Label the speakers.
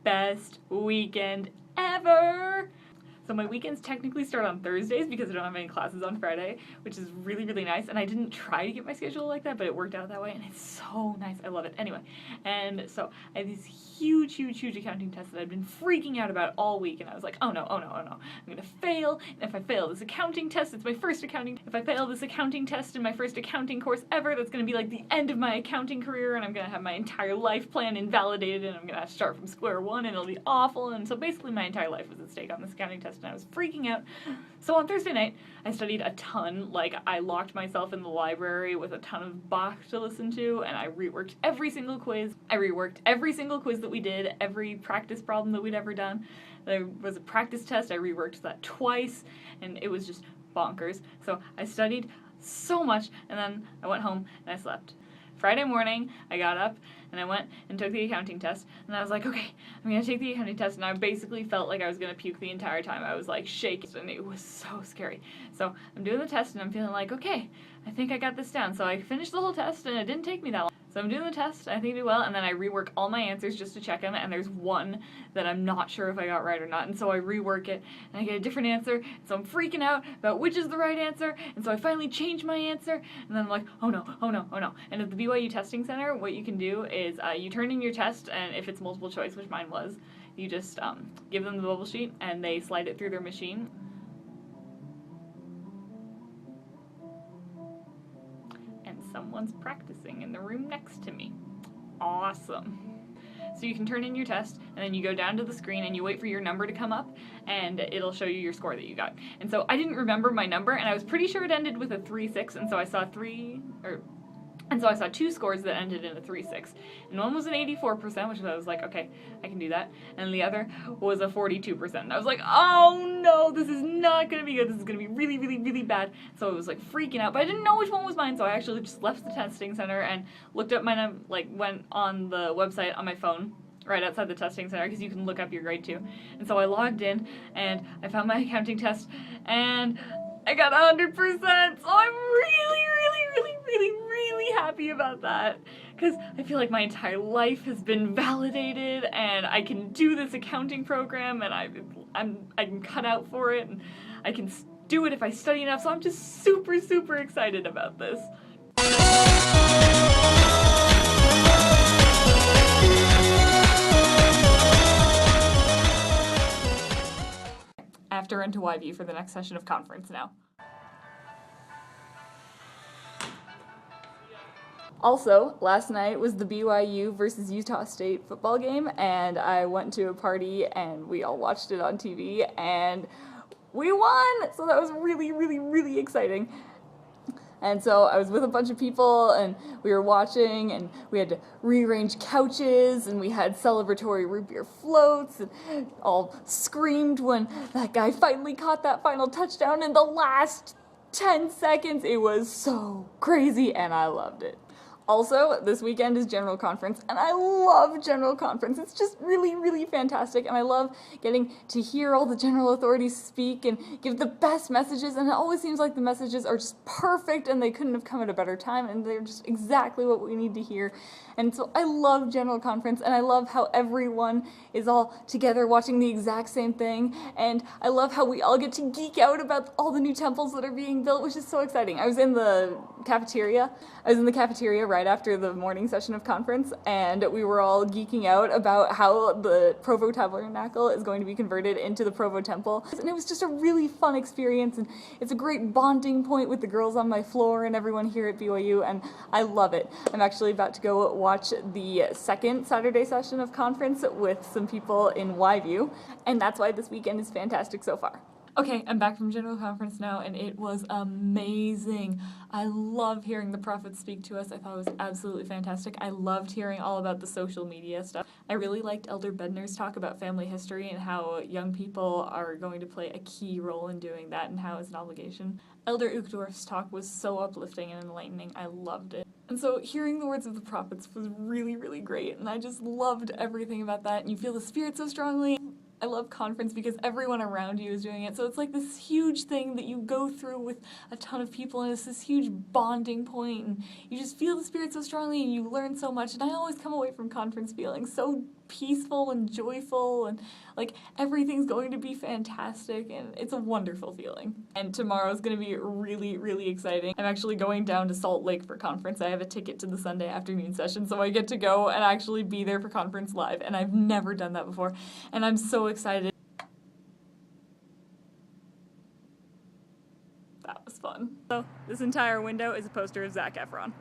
Speaker 1: best weekend ever. So my weekends technically start on Thursdays because I don't have any classes on Friday, which is really, really nice. And I didn't try to get my schedule like that, but it worked out that way, and it's so nice. I love it. Anyway, and so I have these huge, huge, huge accounting tests that I've been freaking out about all week, and I was like, oh no, oh no, oh no. I'm gonna fail, and if I fail this accounting test, it's my first accounting. If I fail this accounting test in my first accounting course ever, that's gonna be like the end of my accounting career, and I'm gonna have my entire life plan invalidated, and I'm gonna have to start from square one, and it'll be awful. And so basically my entire life was at stake on this accounting test, and I was freaking out. So on Thursday night, I studied a ton. Like, I locked myself in the library with a ton of Bach to listen to, and I reworked every single quiz. I reworked every single quiz that we did, every practice problem that we'd ever done. There was a practice test, I reworked that twice, and it was just bonkers. So I studied so much, and then I went home and I slept. Friday morning, I got up and I went and took the accounting test, and I was like, okay, I'm gonna take the accounting test, and I basically felt like I was gonna puke the entire time. I was like shaking, and it was so scary. So I'm doing the test, and I'm feeling like, okay, I think I got this down. So I finished the whole test, and it didn't take me that long. So I'm doing the test, I think I did well, and then I rework all my answers just to check them, and there's one that I'm not sure if I got right or not, and so I rework it, and I get a different answer, so I'm freaking out about which is the right answer, and so I finally change my answer, and then I'm like, oh no, oh no, oh no. And at the BYU Testing Center, what you can do is you turn in your test, and if it's multiple choice, which mine was, you just give them the bubble sheet, and they slide it through their machine. Someone's practicing in the room next to me. Awesome. So you can turn in your test, and then you go down to the screen and you wait for your number to come up, and it'll show you your score that you got. And so I didn't remember my number, and I was pretty sure it ended with a 3.6, and so I saw two scores that ended in a 3.6. And one was an 84%, which I was like, okay, I can do that. And the other was a 42%. And I was like, oh no, this is not gonna be good. This is gonna be really, really, really bad. So I was like freaking out, but I didn't know which one was mine. So I actually just left the testing center and looked up my went on the website on my phone right outside the testing center, because you can look up your grade too. And so I logged in and I found my accounting test, and I got 100%. So I'm really, really, really, really, really happy about that, because I feel like my entire life has been validated, and I can do this accounting program, and I'm cut out for it, and I can do it if I study enough. So I'm just super, super excited about this. I have to run to YView for the next session of conference now. Also, last night was the BYU versus Utah State football game, and I went to a party and we all watched it on TV, and we won! So that was really, really, really exciting. And so I was with a bunch of people, and we were watching, and we had to rearrange couches, and we had celebratory root beer floats, and all screamed when that guy finally caught that final touchdown in the last 10 seconds. It was so crazy, and I loved it. Also, this weekend is General Conference, and I love General Conference. It's just really, really fantastic, and I love getting to hear all the general authorities speak and give the best messages, and it always seems like the messages are just perfect, and they couldn't have come at a better time, and they're just exactly what we need to hear. And so I love General Conference, and I love how everyone is all together watching the exact same thing, and I love how we all get to geek out about all the new temples that are being built, which is so exciting. I was in the cafeteria right after the morning session of conference, and we were all geeking out about how the Provo Tabernacle is going to be converted into the Provo Temple. And it was just a really fun experience, and it's a great bonding point with the girls on my floor and everyone here at BYU, and I love it. I'm actually about to go watch the second Saturday session of conference with some people in YView, and that's why this weekend is fantastic so far. Okay, I'm back from General Conference now, and it was amazing. I love hearing the prophets speak to us. I thought it was absolutely fantastic. I loved hearing all about the social media stuff. I really liked Elder Bednar's talk about family history and how young people are going to play a key role in doing that and how it's an obligation. Elder Uchtdorf's talk was so uplifting and enlightening. I loved it. And so hearing the words of the prophets was really, really great, and I just loved everything about that, and you feel the Spirit so strongly. I love conference because everyone around you is doing it, so it's like this huge thing that you go through with a ton of people, and it's this huge bonding point, and you just feel the Spirit so strongly, and you learn so much, and I always come away from conference feeling so peaceful and joyful, and like everything's going to be fantastic, and it's a wonderful feeling. And tomorrow's gonna be really, really exciting. I'm actually going down to Salt Lake for conference. I have a ticket to the Sunday afternoon session, so I get to go and actually be there for conference live, and I've never done that before, and I'm so excited. That was fun. So this entire window is a poster of Zac Efron.